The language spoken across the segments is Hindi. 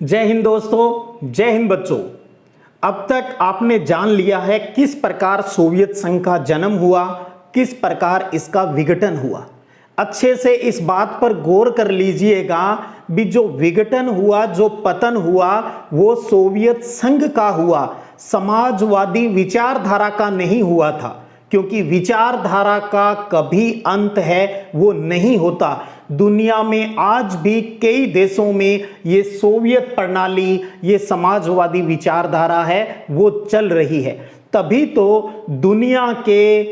जय हिंद दोस्तों, जय हिंद बच्चों। अब तक आपने जान लिया है किस प्रकार सोवियत संघ का जन्म हुआ, किस प्रकार इसका विघटन हुआ। अच्छे से इस बात पर गौर कर लीजिएगा भी जो विघटन हुआ, जो पतन हुआ, वो सोवियत संघ का हुआ, समाजवादी विचारधारा का नहीं हुआ था। क्योंकि विचारधारा का कभी अंत है वो नहीं होता। दुनिया में आज भी कई देशों में ये सोवियत प्रणाली, ये समाजवादी विचारधारा है वो चल रही है। तभी तो दुनिया के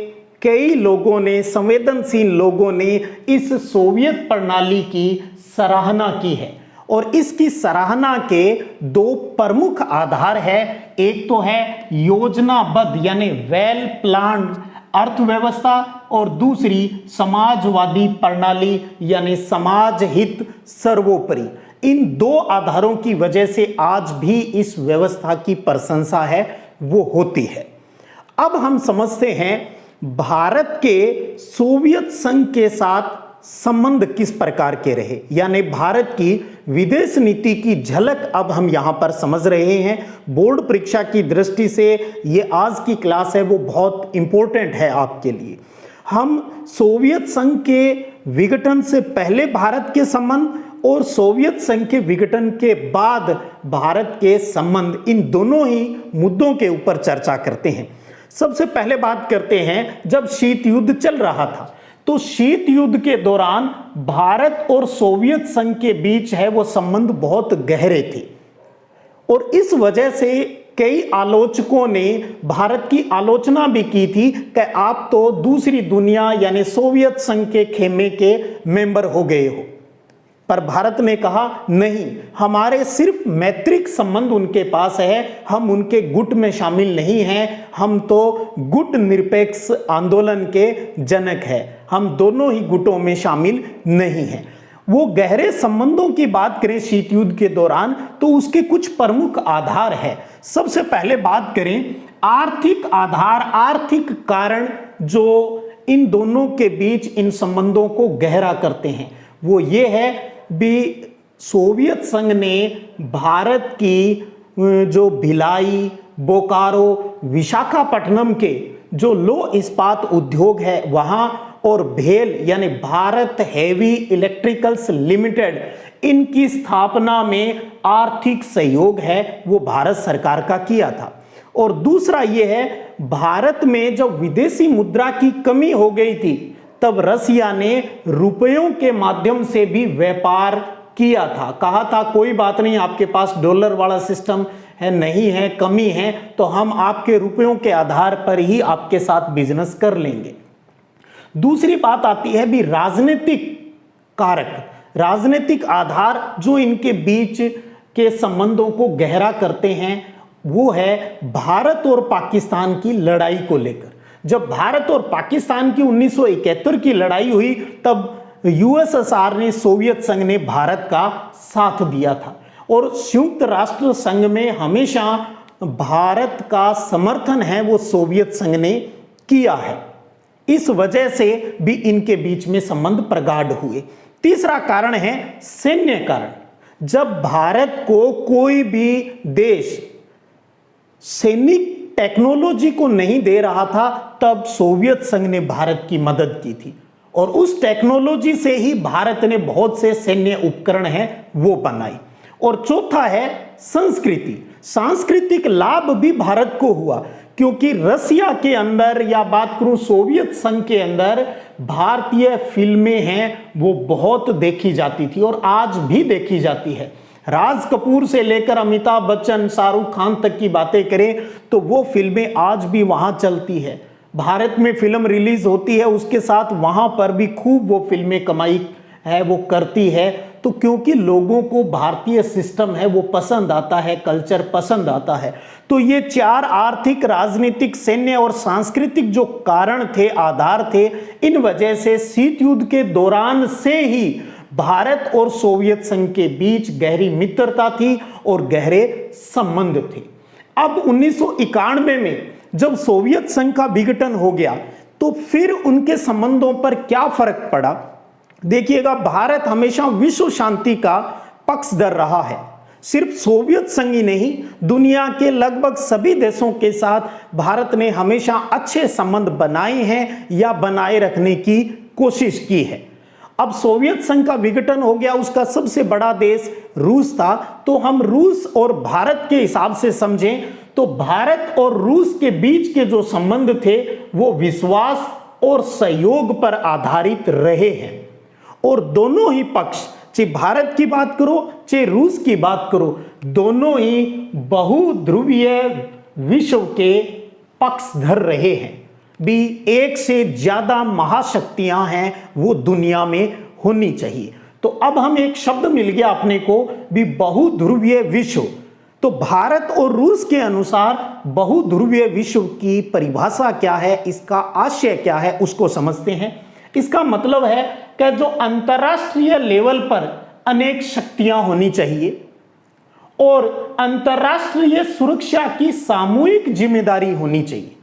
कई लोगों ने, संवेदनशील लोगों ने इस सोवियत प्रणाली की सराहना की है। और इसकी सराहना के दो प्रमुख आधार है। एक तो है योजनाबद्ध यानी वेल प्लान्ड अर्थव्यवस्था, और दूसरी समाजवादी प्रणाली यानी समाज हित सर्वोपरि। इन दो आधारों की वजह से आज भी इस व्यवस्था की प्रशंसा है वो होती है। अब हम समझते हैं भारत के सोवियत संघ के साथ संबंध किस प्रकार के रहे, यानी भारत की विदेश नीति की झलक अब हम यहां पर समझ रहे हैं। बोर्ड परीक्षा की दृष्टि से ये आज की क्लास है वो बहुत इंपॉर्टेंट है आपके लिए। हम सोवियत संघ के विघटन से पहले भारत के संबंध और सोवियत संघ के विघटन के बाद भारत के संबंध, इन दोनों ही मुद्दों के ऊपर चर्चा करते हैं। सबसे पहले बात करते हैं जब शीत युद्ध चल रहा था, तो शीत युद्ध के दौरान भारत और सोवियत संघ के बीच है वो संबंध बहुत गहरे थे। और इस वजह से कई आलोचकों ने भारत की आलोचना भी की थी कि आप तो दूसरी दुनिया यानी सोवियत संघ के खेमे के मेंबर हो गए हो। पर भारत ने कहा नहीं, हमारे सिर्फ मैत्रिक संबंध उनके पास है, हम उनके गुट में शामिल नहीं हैं, हम तो गुट निरपेक्ष आंदोलन के जनक हैं, हम दोनों ही गुटों में शामिल नहीं हैं। वो गहरे संबंधों की बात करें शीत युद्ध के दौरान तो उसके कुछ प्रमुख आधार है। सबसे पहले बात करें आर्थिक आधार, आर्थिक कारण जो इन दोनों के बीच इन संबंधों को गहरा करते हैं वो ये है भी सोवियत संघ ने भारत की जो भिलाई, बोकारो, विशाखापट्टनम के जो लो इस्पात उद्योग है वहां, और भेल यानी भारत हेवी इलेक्ट्रिकल्स लिमिटेड, इनकी स्थापना में आर्थिक सहयोग है वो भारत सरकार का किया था। और दूसरा ये है भारत में जब विदेशी मुद्रा की कमी हो गई थी तब रसिया ने रुपयों के माध्यम से भी व्यापार किया था। कहा था कोई बात नहीं, आपके पास डॉलर वाला सिस्टम है नहीं है, कमी है, तो हम आपके रुपयों के आधार पर ही आपके साथ बिजनेस कर लेंगे। दूसरी बात आती है भी राजनीतिक कारक, राजनीतिक आधार जो इनके बीच के संबंधों को गहरा करते हैं वो है भारत और पाकिस्तान की लड़ाई को लेकर। जब भारत और पाकिस्तान की 1971 की लड़ाई हुई तब यूएसएसआर ने, सोवियत संघ ने भारत का साथ दिया था और संयुक्त राष्ट्र संघ में हमेशा भारत का समर्थन है वो सोवियत संघ ने किया है। इस वजह से भी इनके बीच में संबंध प्रगाढ़ हुए। तीसरा कारण है सैन्य कारण। जब भारत को कोई भी देश सैनिक टेक्नोलॉजी को नहीं दे रहा था तब सोवियत संघ ने भारत की मदद की थी और उस टेक्नोलॉजी से ही भारत ने बहुत से सैन्य उपकरण हैं वो बनाई। और चौथा है संस्कृति। सांस्कृतिक लाभ भी भारत को हुआ क्योंकि रसिया के अंदर या बात करूं सोवियत संघ के अंदर भारतीय फिल्में हैं वो बहुत देखी जाती थी और आज भी देखी जाती है। राज कपूर से लेकर अमिताभ बच्चन, शाहरुख खान तक की बातें करें तो वो फिल्में आज भी वहां चलती है। भारत में फिल्म रिलीज होती है उसके साथ वहां पर भी खूब वो फिल्में कमाई है वो करती है। तो क्योंकि लोगों को भारतीय सिस्टम है वो पसंद आता है, कल्चर पसंद आता है। तो ये चार आर्थिक, राजनीतिक, सैन्य और सांस्कृतिक जो कारण थे, आधार थे, इन वजह से शीत युद्ध के दौरान से ही भारत और सोवियत संघ के बीच गहरी मित्रता थी और गहरे संबंध थे। अब 1991 में जब सोवियत संघ का विघटन हो गया तो फिर उनके संबंधों पर क्या फर्क पड़ा। देखिएगा, भारत हमेशा विश्व शांति का पक्षधर रहा है। सिर्फ सोवियत संघ ही नहीं, दुनिया के लगभग सभी देशों के साथ भारत ने हमेशा अच्छे संबंध बनाए हैं या बनाए रखने की कोशिश की है। अब सोवियत संघ का विघटन हो गया, उसका सबसे बड़ा देश रूस था। तो हम रूस और भारत के हिसाब से समझें तो भारत और रूस के बीच के जो संबंध थे वो विश्वास और सहयोग पर आधारित रहे हैं। और दोनों ही पक्ष, चाहे भारत की बात करो चाहे रूस की बात करो, दोनों ही बहुध्रुवीय विश्व के पक्षधर रहे हैं। भी एक से ज्यादा महाशक्तियां हैं वो दुनिया में होनी चाहिए। तो अब हम एक शब्द मिल गया अपने को भी, बहुध्रुवीय विश्व। तो भारत और रूस के अनुसार बहुध्रुवीय विश्व की परिभाषा क्या है, इसका आशय क्या है, उसको समझते हैं। इसका मतलब है कि जो अंतरराष्ट्रीय लेवल पर अनेक शक्तियां होनी चाहिए और अंतरराष्ट्रीय सुरक्षा की सामूहिक जिम्मेदारी होनी चाहिए।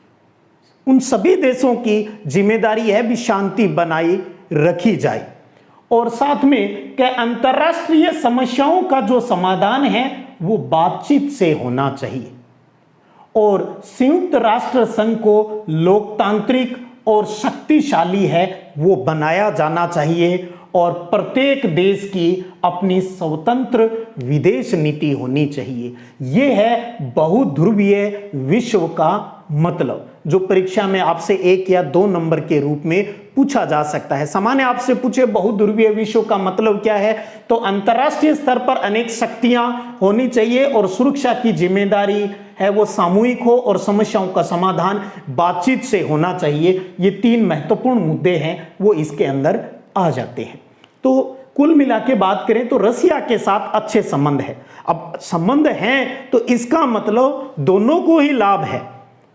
उन सभी देशों की जिम्मेदारी है भी शांति बनाई रखी जाए और साथ में कि अंतरराष्ट्रीय समस्याओं का जो समाधान है वो बातचीत से होना चाहिए। और संयुक्त राष्ट्र संघ को लोकतांत्रिक और शक्तिशाली है वो बनाया जाना चाहिए और प्रत्येक देश की अपनी स्वतंत्र विदेश नीति होनी चाहिए। ये है बहुध्रुवीय विश्व का मतलब, जो परीक्षा में आपसे 1 या 2 नंबर के रूप में पूछा जा सकता है। सामान्य आपसे पूछे बहुध्रुवीय विश्व का मतलब क्या है, तो अंतरराष्ट्रीय स्तर पर अनेक शक्तियां होनी चाहिए और सुरक्षा की जिम्मेदारी है वो सामूहिक हो और समस्याओं का समाधान बातचीत से होना चाहिए। ये 3 महत्वपूर्ण मुद्दे हैं वो इसके अंदर आ जाते हैं। तो कुल मिला के बात करें तो रसिया के साथ अच्छे संबंध है। अब संबंध हैं तो इसका मतलब दोनों को ही लाभ है,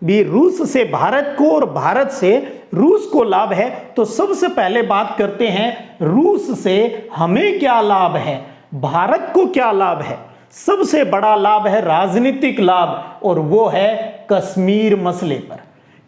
भी रूस से भारत को और भारत से रूस को लाभ है। तो सबसे पहले बात करते हैं रूस से हमें क्या लाभ है, भारत को क्या लाभ है। सबसे बड़ा लाभ है राजनीतिक लाभ और वो है कश्मीर मसले पर।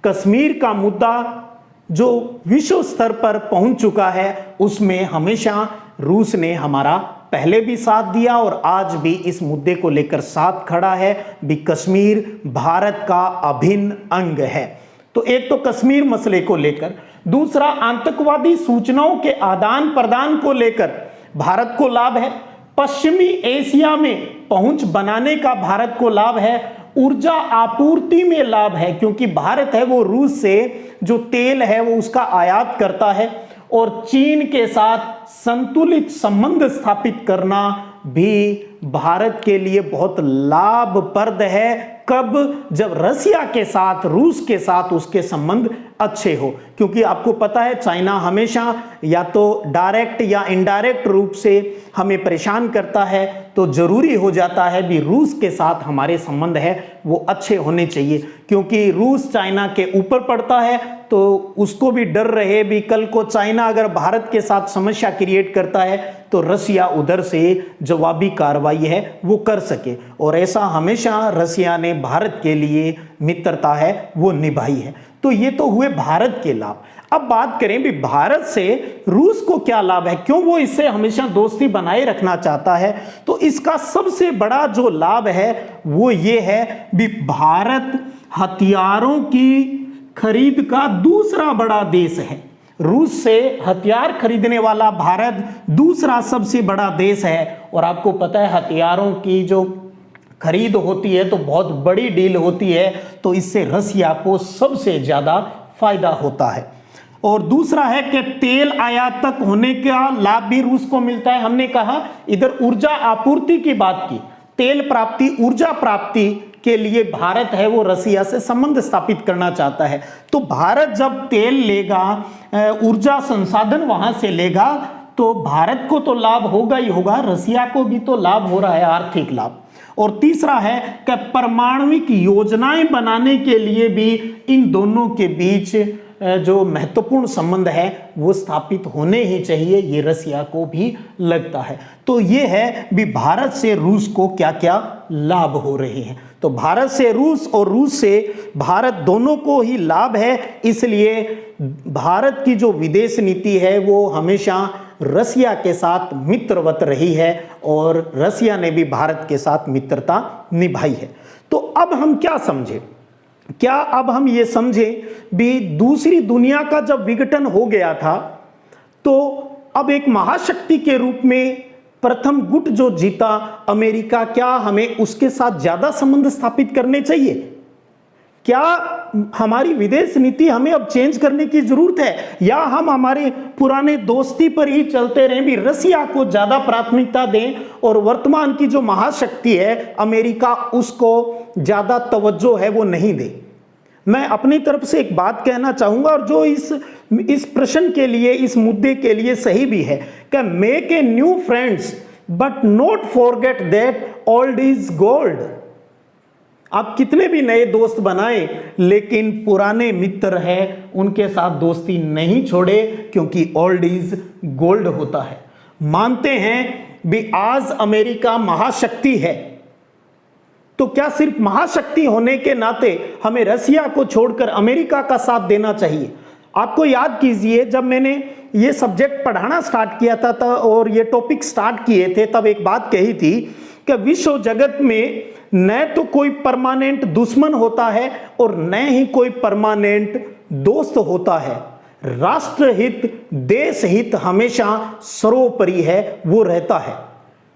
कश्मीर का मुद्दा जो विश्व स्तर पर पहुंच चुका है उसमें हमेशा रूस ने हमारा पहले भी साथ दिया और आज भी इस मुद्दे को लेकर साथ खड़ा है भी। कश्मीर भारत का अभिन्न अंग है। तो एक तो कश्मीर मसले को लेकर, दूसरा आतंकवादी सूचनाओं के आदान प्रदान को लेकर भारत को लाभ है। पश्चिमी एशिया में पहुंच बनाने का भारत को लाभ है। ऊर्जा आपूर्ति में लाभ है क्योंकि भारत है वो रूस से जो तेल है वो उसका आयात करता है और चीन के साथ संतुलित संबंध स्थापित करना भी भारत के लिए बहुत लाभप्रद है। कब? जब रसिया के साथ, रूस के साथ उसके संबंध अच्छे हो, क्योंकि आपको पता है चाइना हमेशा या तो डायरेक्ट या इनडायरेक्ट रूप से हमें परेशान करता है। तो जरूरी हो जाता है भी रूस के साथ हमारे संबंध है वो अच्छे होने चाहिए, क्योंकि रूस चाइना के ऊपर पड़ता है तो उसको भी डर रहे भी कल को चाइना अगर भारत के साथ समस्या क्रिएट करता है तो रसिया उधर से जवाबी कार्रवाई है वो कर सके। और ऐसा हमेशा रसिया ने भारत के लिए मित्रता है वो निभाई है। तो ये तो हुए भारत के लाभ। अब बात करें भी भारत से रूस को क्या लाभ है, क्यों वो इससे हमेशा दोस्ती बनाए रखना चाहता है। तो इसका सबसे बड़ा जो लाभ है वो ये है भी भारत हथियारों की खरीद का दूसरा बड़ा देश है। रूस से हथियार खरीदने वाला भारत दूसरा सबसे बड़ा देश है। और आपको पता है हथियारों की जो खरीद होती है तो बहुत बड़ी डील होती है, तो इससे रसिया को सबसे ज्यादा फायदा होता है। और दूसरा है कि तेल आयात तक होने का लाभ भी रूस को मिलता है। हमने कहा इधर ऊर्जा आपूर्ति की बात की, तेल प्राप्ति, ऊर्जा प्राप्ति के लिए भारत है वो रसिया से संबंध स्थापित करना चाहता है। तो भारत जब तेल लेगा, ऊर्जा संसाधन वहां से लेगा, तो भारत को तो लाभ होगा ही होगा, रसिया को भी तो लाभ हो रहा है, आर्थिक लाभ। और तीसरा है कि परमाणुविक योजनाएं बनाने के लिए भी इन दोनों के बीच जो महत्वपूर्ण संबंध है वो स्थापित होने ही चाहिए, ये रसिया को भी लगता है। तो ये है भी भारत से रूस को क्या क्या लाभ हो रहे हैं। तो भारत से रूस और रूस से भारत दोनों को ही लाभ है। इसलिए भारत की जो विदेश नीति है वो हमेशा रसिया के साथ मित्रवत रही है और रसिया ने भी भारत के साथ मित्रता निभाई है। तो अब हम क्या समझे, क्या अब हम ये समझें भी दूसरी दुनिया का जब विघटन हो गया था तो अब एक महाशक्ति के रूप में प्रथम गुट जो जीता अमेरिका, क्या हमें उसके साथ ज्यादा संबंध स्थापित करने चाहिए? क्या हमारी विदेश नीति हमें अब चेंज करने की जरूरत है, या हम हमारे पुराने दोस्ती पर ही चलते रहें, भी रसिया को ज्यादा प्राथमिकता दें और वर्तमान की जो महाशक्ति है अमेरिका उसको ज्यादा तवज्जो है वो नहीं दे? मैं अपनी तरफ से एक बात कहना चाहूंगा और जो इस प्रश्न के लिए, इस मुद्दे के लिए सही भी है कि make a new friends but not forget that old is gold. आप कितने भी नए दोस्त बनाएं लेकिन पुराने मित्र हैं उनके साथ दोस्ती नहीं छोड़े, क्योंकि ओल्ड इज गोल्ड होता है। मानते हैं भी आज अमेरिका महाशक्ति है, तो क्या सिर्फ महाशक्ति होने के नाते हमें रसिया को छोड़कर अमेरिका का साथ देना चाहिए? आपको याद कीजिए, जब मैंने ये सब्जेक्ट पढ़ाना स्टार्ट किया था और ये टॉपिक स्टार्ट किए थे, तब एक बात कही थी कि विश्व जगत में न तो कोई परमानेंट दुश्मन होता है और न ही कोई परमानेंट दोस्त होता है। राष्ट्रहित, देश हित हमेशा सर्वोपरि है, वो रहता है।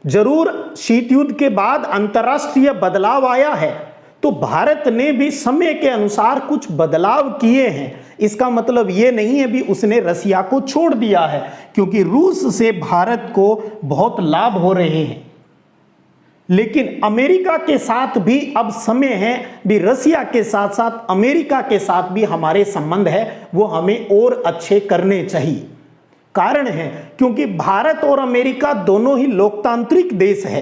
जरूर शीत युद्ध के बाद अंतरराष्ट्रीय बदलाव आया है, तो भारत ने भी समय के अनुसार कुछ बदलाव किए हैं। इसका मतलब ये नहीं है भी उसने रसिया को छोड़ दिया है, क्योंकि रूस से भारत को बहुत लाभ हो रहे हैं। लेकिन अमेरिका के साथ भी अब समय है भी रसिया के साथ साथ अमेरिका के साथ भी हमारे संबंध है वो हमें और अच्छे करने चाहिए। कारण है क्योंकि भारत और अमेरिका दोनों ही लोकतांत्रिक देश है,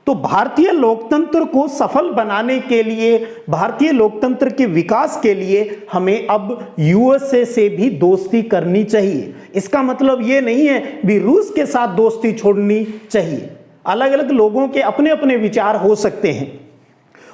तो भारतीय लोकतंत्र को सफल बनाने के लिए, भारतीय लोकतंत्र के विकास के लिए हमें अब यूएसए से भी दोस्ती करनी चाहिए। इसका मतलब ये नहीं है भी रूस के साथ दोस्ती छोड़नी चाहिए। अलग अलग लोगों के अपने अपने विचार हो सकते हैं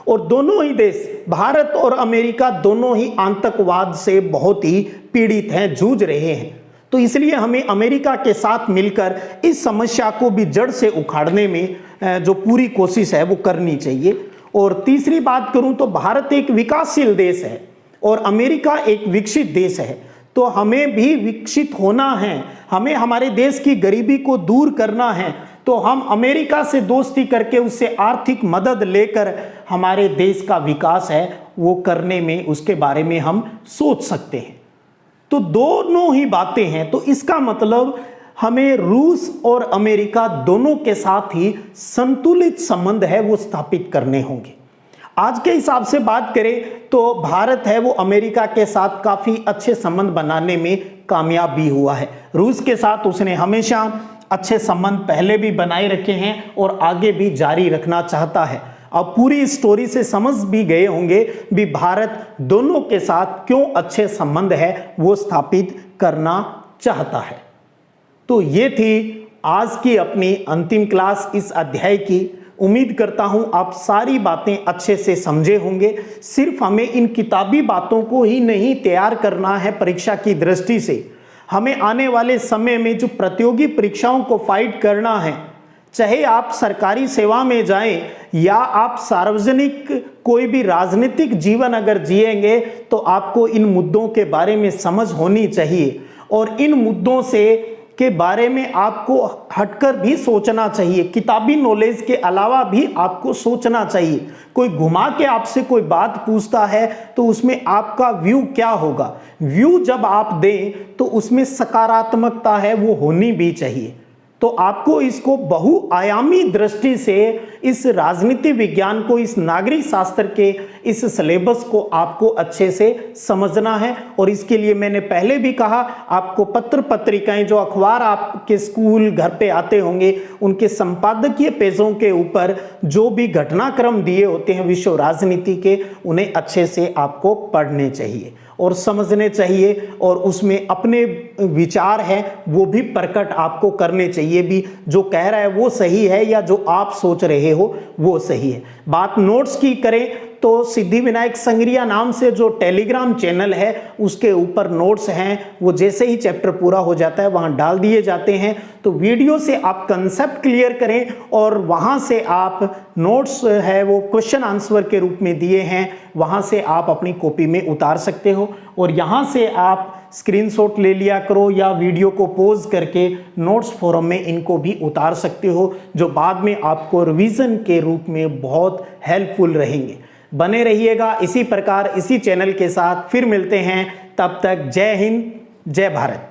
और दोनों ही देश, भारत और अमेरिका, दोनों ही आतंकवाद से बहुत ही पीड़ित हैं, जूझ रहे हैं। तो इसलिए हमें अमेरिका के साथ मिलकर इस समस्या को भी जड़ से उखाड़ने में जो पूरी कोशिश है वो करनी चाहिए। और तीसरी बात करूं तो भारत एक विकासशील देश है और अमेरिका एक विकसित देश है, तो हमें भी विकसित होना है, हमें हमारे देश की गरीबी को दूर करना है। तो हम अमेरिका से दोस्ती करके उससे आर्थिक मदद लेकर हमारे देश का विकास है वो करने में, उसके बारे में हम सोच सकते हैं। तो दोनों ही बातें हैं, तो इसका मतलब हमें रूस और अमेरिका दोनों के साथ ही संतुलित संबंध है वो स्थापित करने होंगे। आज के हिसाब से बात करें तो भारत है वो अमेरिका के साथ काफी अच्छे संबंध बनाने में कामयाब भी हुआ है। रूस के साथ उसने हमेशा अच्छे संबंध पहले भी बनाए रखे हैं और आगे भी जारी रखना चाहता है। अब पूरी स्टोरी से समझ भी गए होंगे भी भारत दोनों के साथ क्यों अच्छे संबंध है वो स्थापित करना चाहता है। तो ये थी आज की अपनी अंतिम क्लास इस अध्याय की। उम्मीद करता हूं आप सारी बातें अच्छे से समझे होंगे। सिर्फ हमें इन किताबी बातों को ही नहीं तैयार करना है परीक्षा की दृष्टि से, हमें आने वाले समय में जो प्रतियोगी परीक्षाओं को फाइट करना है, चाहे आप सरकारी सेवा में जाएं या आप सार्वजनिक कोई भी राजनीतिक जीवन अगर जिएंगे, तो आपको इन मुद्दों के बारे में समझ होनी चाहिए और इन मुद्दों से के बारे में आपको हटकर भी सोचना चाहिए। किताबी नॉलेज के अलावा भी आपको सोचना चाहिए। कोई घुमा के आपसे कोई बात पूछता है तो उसमें आपका व्यू क्या होगा? व्यू जब आप दें तो उसमें सकारात्मकता है वो होनी भी चाहिए। तो आपको इसको बहुआयामी दृष्टि से इस राजनीति विज्ञान को, इस नागरिक शास्त्र के इस सिलेबस को आपको अच्छे से समझना है। और इसके लिए मैंने पहले भी कहा, आपको पत्र पत्रिकाएं, जो अखबार आपके स्कूल घर पे आते होंगे, उनके संपादकीय पेजों के ऊपर जो भी घटनाक्रम दिए होते हैं विश्व राजनीति के, उन्हें अच्छे से आपको पढ़ने चाहिए और समझने चाहिए और उसमें अपने विचार हैं वो भी प्रकट आपको करने चाहिए, भी जो कह रहा है वो सही है या जो आप सोच रहे हो वो सही है। बात नोट्स की करें तो सिद्धिविनायक संग्रिया नाम से जो टेलीग्राम चैनल है उसके ऊपर नोट्स हैं, वो जैसे ही चैप्टर पूरा हो जाता है वहां डाल दिए जाते हैं। तो वीडियो से आप कंसेप्ट क्लियर करें और वहां से आप नोट्स है वो क्वेश्चन आंसर के रूप में दिए हैं, वहां से आप अपनी कॉपी में उतार सकते हो और यहां से आप स्क्रीनशॉट ले लिया करो या वीडियो को पॉज करके नोट्स फोरम में इनको भी उतार सकते हो, जो बाद में आपको रिवीजन के रूप में बहुत हेल्पफुल रहेंगे। बने रहिएगा इसी प्रकार इसी चैनल के साथ, फिर मिलते हैं, तब तक जय हिंद जय भारत।